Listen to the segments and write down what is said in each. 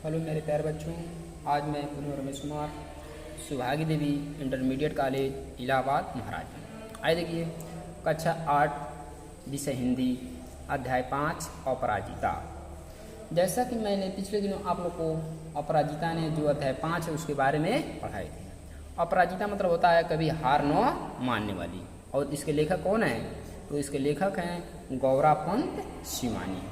Hello मेरे प्यारे बच्चों, आज मैं पुनः रमेश कुमार सुभागी देवी इंटरमीडिएट कॉलेज इलाहाबाद महाराज। आइए देखिए कक्षा 8 विषय हिंदी अध्याय 5 अपराजिता। जैसा कि मैंने पिछले दिनों आप लोग को अपराजिता ने जो अध्याय 5 है उसके बारे में पढ़ाए थे। अपराजिता मतलब होता है कभी हार न मानने वाली। और इसके लेखक कौन है? तो इसके लेखक हैं गौरापंत शिवानी।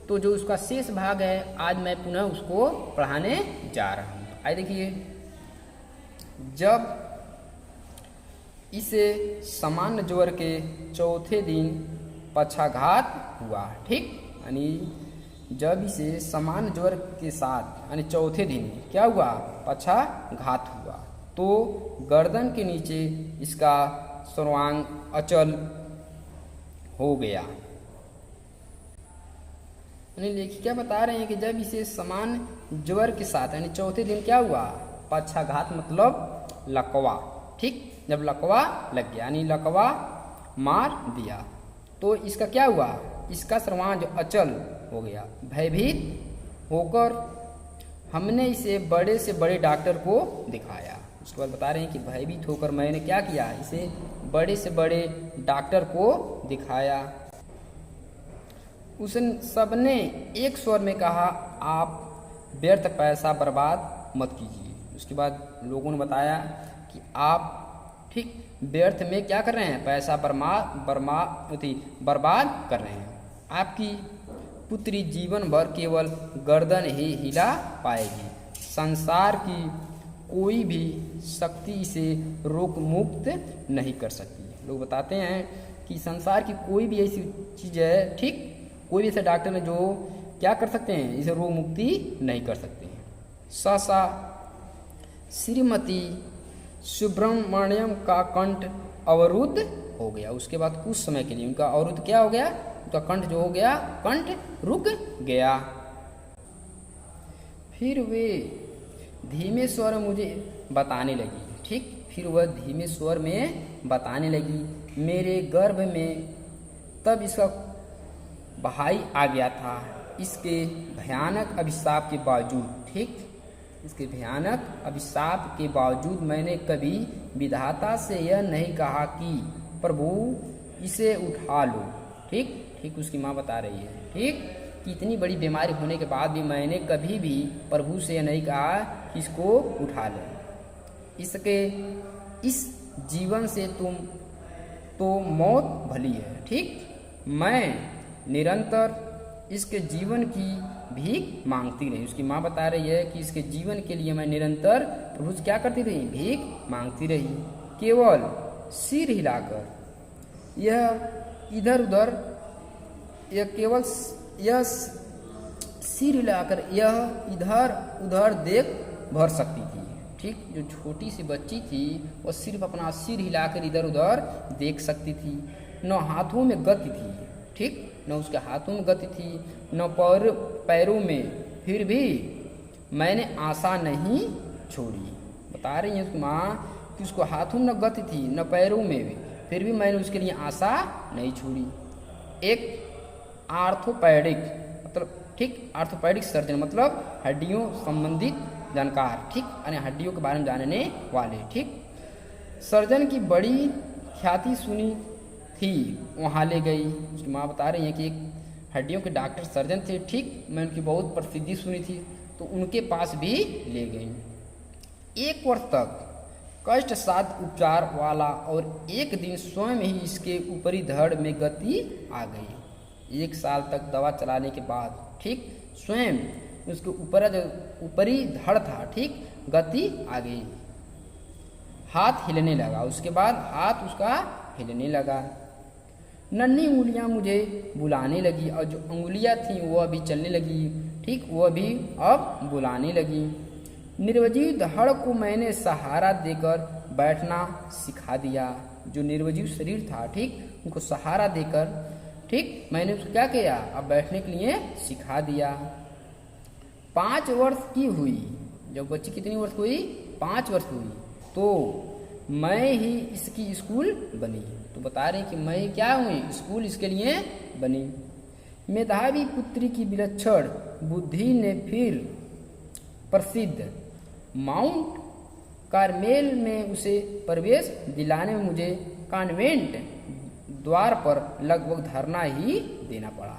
तो जो उसका शेष भाग है आज मैं पुनः उसको पढ़ाने जा रहा हूँ। आइए देखिए, जब इसे सामान्य ज्वर के चौथे दिन पक्षाघात हुआ, ठीक, यानी जब इसे सामान्य ज्वर के साथ यानी चौथे दिन क्या हुआ? पक्षाघात हुआ, तो गर्दन के नीचे इसका सर्वांग अचल हो गया। लेखिका बता रहे हैं कि जब इसे सामान्य ज्वर के साथ यानी चौथे दिन क्या हुआ? पक्षाघात मतलब लकवा, ठीक, जब लकवा लग गया यानी लकवा मार दिया तो इसका क्या हुआ? इसका सर्वांग अचल हो गया। भयभीत होकर हमने इसे बड़े से बड़े डॉक्टर को दिखाया। उसके बाद बता रहे हैं कि भयभीत होकर मैंने क्या किया? इसे बड़े से बड़े डॉक्टर को दिखाया। उस सबने एक स्वर में कहा, आप व्यर्थ पैसा बर्बाद मत कीजिए। उसके बाद लोगों ने बताया कि आप ठीक व्यर्थ में क्या कर रहे हैं? पैसा बर्बाद कर रहे हैं। आपकी पुत्री जीवन भर केवल गर्दन ही हिला पाएगी। संसार की कोई भी शक्ति इसे रोग मुक्त नहीं कर सकती। लोग बताते हैं कि संसार की कोई भी ऐसी चीज़ है, ठीक, कोई भी ऐसे डॉक्टर ने जो क्या कर सकते हैं? इसे रोग मुक्ति नहीं कर सकते हैं। सहसा श्रीमती सुब्रमण्यम का कंठ अवरुद्ध हो गया। उसके बाद कुछ समय के लिए उनका अवरुद्ध क्या हो गया? उनका कंठ जो हो गया, कंठ रुक गया। फिर वे धीमे स्वर में मुझे बताने लगी, ठीक, फिर वह धीमे स्वर में बताने लगी, मेरे गर्भ में तब इसका भाई आ गया था। इसके भयानक अभिशाप के बावजूद, ठीक, इसके भयानक अभिशाप के बावजूद मैंने कभी विधाता से यह नहीं कहा कि प्रभु इसे उठा लो, ठीक ठीक, उसकी माँ बता रही है, ठीक, कि इतनी बड़ी बीमारी होने के बाद भी मैंने कभी भी प्रभु से यह नहीं कहा कि इसको उठा लो। इसके इस जीवन से तुम तो मौत भली है, ठीक, मैं निरंतर इसके जीवन की भीख मांगती रही। उसकी माँ बता रही है कि इसके जीवन के लिए मैं निरंतर प्रभु से क्या करती रही? भीख मांगती रही। केवल सिर हिलाकर यह इधर उधर, यह केवल यह सिर हिलाकर यह इधर उधर देख भर सकती थी, ठीक, जो छोटी सी बच्ची थी वह सिर्फ अपना सिर हिलाकर इधर उधर देख सकती थी। न हाथों में गति थी, ठीक, न उसके हाथों में गति थी, न पैरों में, फिर भी मैंने आशा नहीं छोड़ी। बता रही है उसकी माँ कि उसको हाथों में न गति थी न पैरों में भी, फिर भी मैंने उसके लिए आशा नहीं छोड़ी। एक आर्थोपैडिक मतलब, ठीक, आर्थोपैडिक सर्जन मतलब हड्डियों संबंधित जानकार, ठीक, यानी हड्डियों के बारे में जानने वाले, ठीक, सर्जन की बड़ी ख्याति सुनी थी, वहाँ ले गई। उसकी माँ बता रही है कि एक हड्डियों के डॉक्टर सर्जन थे, ठीक, मैं उनकी बहुत प्रसिद्धि सुनी थी तो उनके पास भी ले गई। 1 वर्ष तक कष्ट साध्य उपचार वाला और एक दिन स्वयं ही इसके ऊपरी धड़ में गति आ गई। 1 साल तक दवा चलाने के बाद, ठीक, स्वयं उसके ऊपर जो ऊपरी धड़ था, ठीक, गति आ गई। हाथ हिलने लगा। उसके बाद हाथ उसका हिलने लगा। नन्ही उंगलियां मुझे बुलाने लगी और जो उंगलियां थीं वह भी चलने लगी, ठीक, वह भी अब बुलाने लगी। निर्वजीव धड़ को मैंने सहारा देकर बैठना सिखा दिया। जो निर्वजीव शरीर था, ठीक, उनको सहारा देकर, ठीक, मैंने उसको क्या किया? अब बैठने के लिए सिखा दिया। 5 वर्ष की हुई। जब बच्ची कितनी वर्ष हुई? 5 वर्ष हुई तो मैं ही इसकी स्कूल बनी। तो बता रहे कि मैं क्या हुई? स्कूल इसके लिए बनी। मेधावी पुत्री की विलक्षण बुद्धि ने फिर प्रसिद्ध माउंट कार्मेल में उसे प्रवेश दिलाने में मुझे कॉन्वेंट द्वार पर लगभग धरना ही देना पड़ा।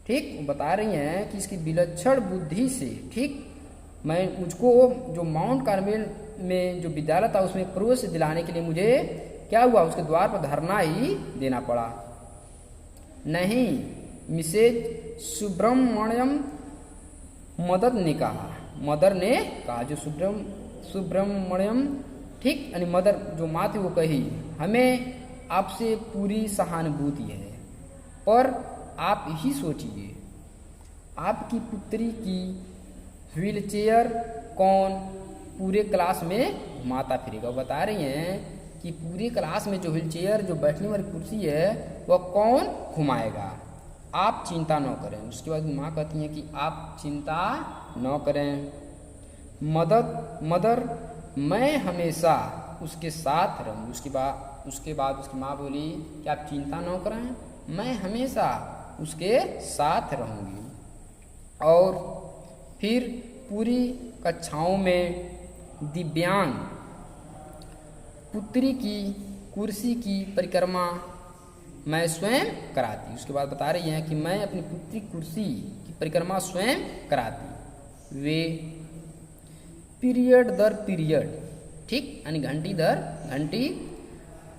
ठीक, बता रही हैं कि इसकी विलक्षण बुद्धि से, ठीक, मुझको जो माउंट कार्मेल में जो विद्यालय था उसमें प्रवेश दिलाने के लिए मुझे क्या हुआ, उसके द्वार पर धरना ही देना पड़ा। नहीं, मिसेज सुब्रमण्यम मदर ने कहा, जो सुब्रमण्यम, ठीक, यानी मदर जो माँ थी वो कही, हमें आपसे पूरी सहानुभूति है, पर आप ही सोचिए, आपकी पुत्री की व्हीलचेयर कौन पूरे क्लास में घुमाता फिरेगा। बता रही हैं कि पूरे क्लास में जो व्हीलचेयर, जो बैठने वाली कुर्सी है, वह कौन घुमाएगा, आप चिंता न करें। उसके बाद माँ कहती हैं कि आप चिंता न करें मदर, मैं हमेशा उसके साथ रहूँ। उसके बाद उसकी माँ बोली कि आप चिंता न करें, मैं हमेशा उसके साथ रहूँगी। और फिर पूरी कक्षाओं में दिव्यांग पुत्री की कुर्सी की परिक्रमा मैं स्वयं कराती। उसके बाद बता रही हैं कि मैं अपनी पुत्री कुर्सी की परिक्रमा स्वयं कराती। वे पीरियड दर पीरियड, ठीक, यानी घंटी दर घंटी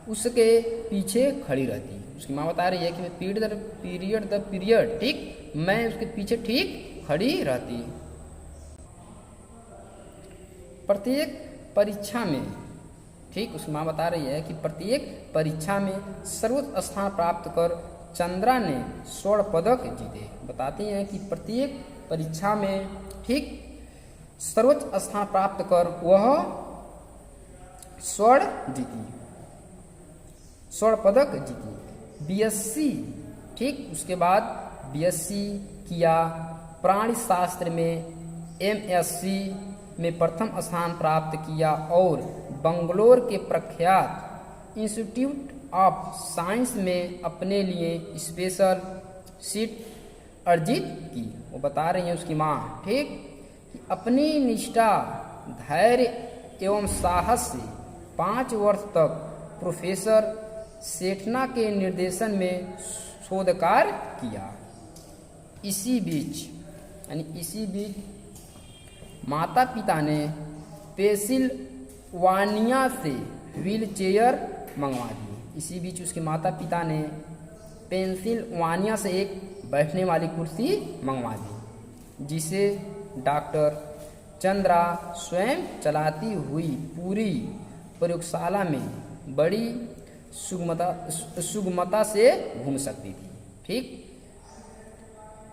उसके पीछे खड़ी रहती। उसकी माँ बता रही है कि मैं पीरियड दर पीरियड, ठीक, मैं उसके पीछे ठीक खड़ी रहती। प्रत्येक परीक्षा में, ठीक, उसकी माँ बता रही है कि प्रत्येक परीक्षा में सर्वोच्च स्थान प्राप्त कर चंद्रा ने स्वर्ण पदक जीते। बताती हैं कि प्रत्येक परीक्षा में, ठीक, सर्वोच्च स्थान प्राप्त कर वह स्वर्ण पदक जीती। बीएससी, ठीक, उसके बाद बीएससी किया, प्राणी शास्त्र में एमएससी में प्रथम स्थान प्राप्त किया और बंगलोर के प्रख्यात इंस्टीट्यूट ऑफ साइंस में अपने लिए स्पेशल सीट अर्जित की। वो बता रही हैं उसकी माँ, ठीक, कि अपनी निष्ठा, धैर्य एवं साहस से 5 वर्ष तक प्रोफेसर सेठना के निर्देशन में शोध कार्य किया। इसी बीच माता पिता ने पेंसिल्वानिया से व्हीलचेयर मंगवा दी। इसी बीच उसके माता पिता ने पेंसिल्वानिया से एक बैठने वाली कुर्सी मंगवा दी, जिसे डॉक्टर चंद्रा स्वयं चलाती हुई पूरी प्रयोगशाला में बड़ी सुगमता से घूम सकती थी। ठीक,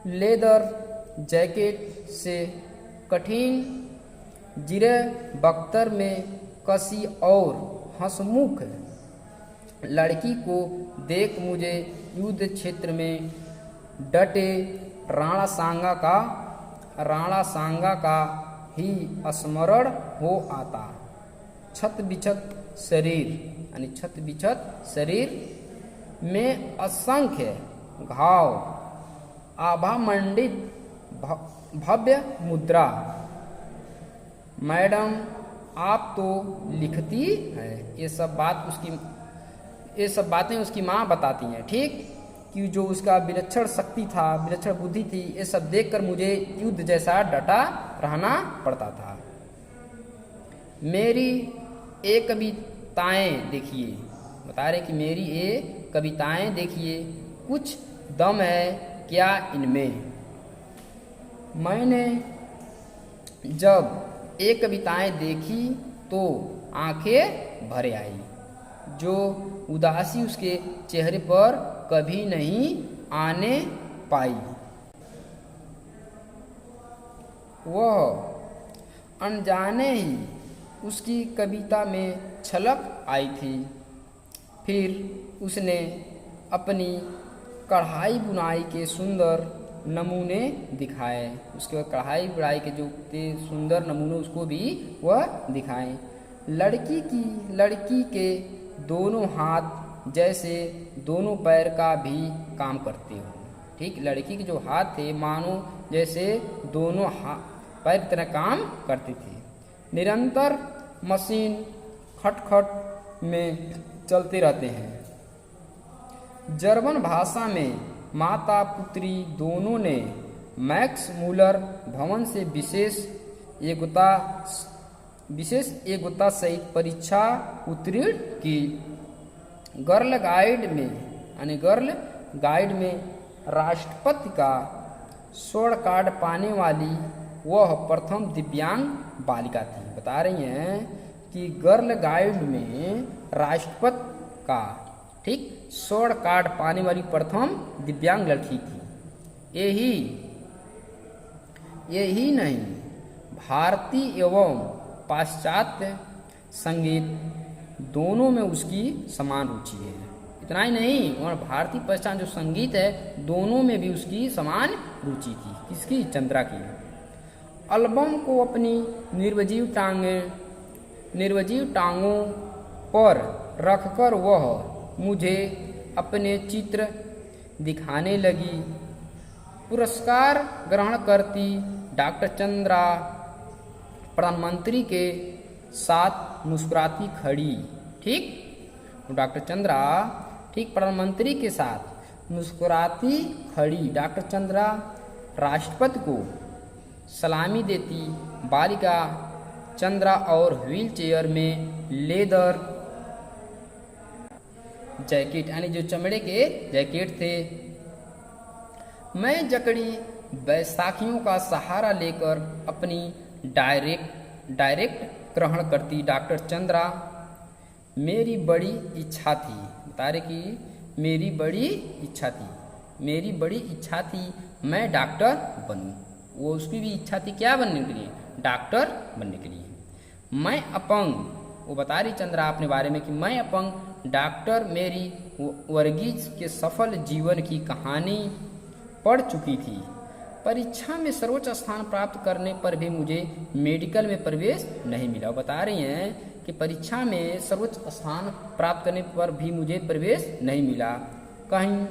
लेदर जैकेट से कठिन जिरे बख्तर में कसी और हंसमुख लड़की को देख मुझे युद्ध क्षेत्र में डटे राणा सांगा का ही स्मरण हो आता। छत बिछत शरीर में असंख्य घाव, आभा मंडित भव्य मुद्रा। मैडम आप तो लिखती है। ये सब बातें उसकी माँ बताती हैं। ठीक, कि जो उसका विलक्षण शक्ति था, विलक्षण बुद्धि थी, ये सब देखकर मुझे युद्ध जैसा डटा रहना पड़ता था। मेरी ये कविताएं देखिए, बता रहे कि मेरी ये कविताएं देखिए, कुछ दम है क्या इनमें। मैंने जब ये कविताएं देखी तो आंखें भर आई। जो उदासी उसके चेहरे पर कभी नहीं आने पाई, वह अनजाने ही उसकी कविता में छलक आई थी। फिर उसने अपनी कढ़ाई बुनाई के सुंदर नमूने दिखाए। उसके बाद कढ़ाई बुनाई के जो सुंदर नमूने उसको भी वह दिखाए। लड़की के दोनों हाथ जैसे दोनों पैर का भी काम करते हो। ठीक, लड़की के जो हाथ थे मानो जैसे दोनों पैर की तरह काम करती थी। निरंतर मशीन खटखट में चलते रहते हैं। जर्मन भाषा में माता पुत्री दोनों ने मैक्स मूलर भवन से विशेष योग्यता सहित परीक्षा उत्तीर्ण की। गर्ल गाइड में राष्ट्रपति का स्वर्ण कार्ड पाने वाली वह प्रथम दिव्यांग बालिका थी। बता रही हैं कि गर्ल गाइड में राष्ट्रपति का ठीक स्वर्ण कार्ड पाने वाली प्रथम दिव्यांग लड़की थी। यही नहीं, भारतीय एवं पाश्चात्य संगीत दोनों में उसकी समान रुचि है। इतना ही नहीं, और भारतीय पश्चात जो संगीत है दोनों में भी उसकी समान रुचि थी। किसकी? चंद्रा की। एल्बम को अपनी निर्जीव टांगों पर रखकर वह मुझे अपने चित्र दिखाने लगी। पुरस्कार ग्रहण करती डॉक्टर चंद्रा प्रधानमंत्री के साथ मुस्कुराती खड़ी। ठीक, डॉक्टर चंद्रा ठीक प्रधानमंत्री के साथ मुस्कुराती खड़ी। डॉक्टर चंद्रा राष्ट्रपति को सलामी देती बालिका चंद्रा और व्हीलचेयर में लेदर जैकेट यानी जो चमड़े के जैकेट थे। मैं जकड़ी बैसाखियों का सहारा लेकर अपनी डायरेक्ट ग्रहण करती डॉक्टर चंद्रा। मेरी बड़ी इच्छा थी, बता रहे कि मेरी बड़ी इच्छा थी मैं डॉक्टर बनूं। वो उसकी भी इच्छा थी क्या बनने के लिए? डॉक्टर बनने के लिए। मैं अपंग, वो बता रही चंद्रा अपने बारे में कि मैं अपंग डॉक्टर मेरी वर्गीज के सफल जीवन की कहानी पढ़ चुकी थी। परीक्षा में सर्वोच्च स्थान प्राप्त करने पर भी मुझे मेडिकल में प्रवेश नहीं मिला। बता रही हैं कि परीक्षा में सर्वोच्च स्थान प्राप्त करने पर भी मुझे प्रवेश नहीं मिला। कहीं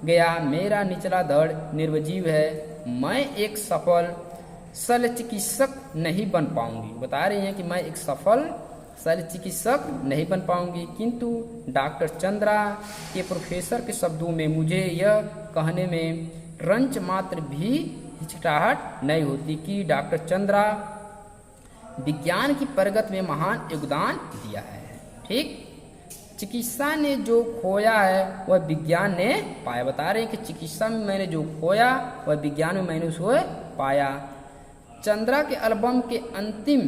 गया मेरा निचला धड़ निर्जीव है, मैं एक सफल शल्य चिकित्सक नहीं बन पाऊंगी। बता रही हैं कि मैं एक सफल शल्य चिकित्सक नहीं बन पाऊंगी। किंतु डॉक्टर चंद्रा के प्रोफेसर के शब्दों में मुझे यह कहने में रंच मात्र भी हिचकिचाहट नहीं होती कि डॉक्टर चंद्रा विज्ञान की प्रगति में महान योगदान दिया है। ठीक, चिकित्सा ने जो खोया है वह विज्ञान ने पाया। बता रहे हैं कि चिकित्सा में मैंने जो खोया वह विज्ञान में मैंने उसको पाया। चंद्रा के एल्बम के अंतिम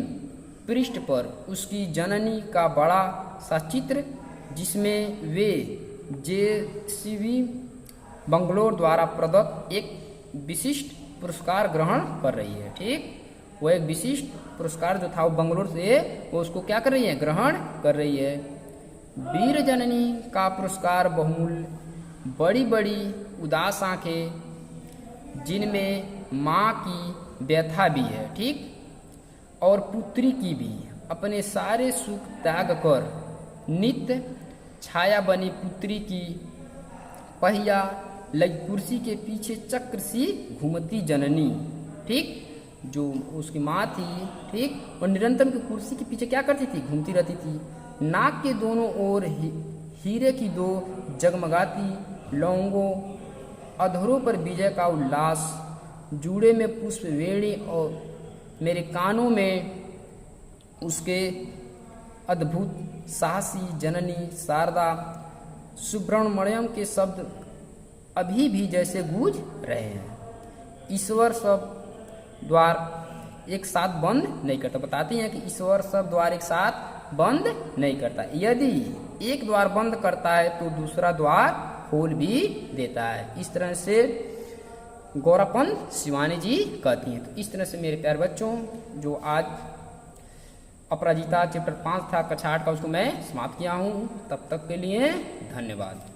पृष्ठ पर उसकी जननी का बड़ा सा चित्र, जिसमें वे JCB बंगलोर द्वारा प्रदत्त एक विशिष्ट पुरस्कार ग्रहण कर रही है। ठीक, वो एक विशिष्ट पुरस्कार जो था वो बंगलोर से वो उसको क्या कर रही है? ग्रहण कर रही है। वीर जननी का पुरस्कार बहुमूल्य, बड़ी बड़ी उदास आंखें जिनमें माँ की व्यथा भी है। ठीक, और पुत्री की भी, अपने सारे सुख त्याग कर नित्य छाया बनी पुत्री की पहिया लगी कुर्सी के पीछे चक्र सी घूमती जननी। ठीक, जो उसकी माँ थी, ठीक, और निरंतर की कुर्सी के पीछे क्या करती थी? घूमती रहती थी। नाक के दोनों ओर हीरे की दो जगमगाती लौंगों, अधरों पर विजय का उल्लास, जूड़े में पुष्प वेणी और मेरे कानों में उसके अद्भुत साहसी जननी शारदा सुब्रमण्यम के शब्द अभी भी जैसे गूंज रहे हैं। ईश्वर सब द्वार एक साथ बंद नहीं करता। बताती हैं कि ईश्वर सब द्वार एक साथ बंद नहीं करता। यदि एक द्वार बंद करता है तो दूसरा द्वार खोल भी देता है। इस तरह से गौरपन शिवानी जी कहती हैं। तो इस तरह से मेरे प्यारे बच्चों, जो आज अपराजिता चैप्टर 5 था कक्षा 8 का, उसको मैं समाप्त किया हूँ। तब तक के लिए धन्यवाद।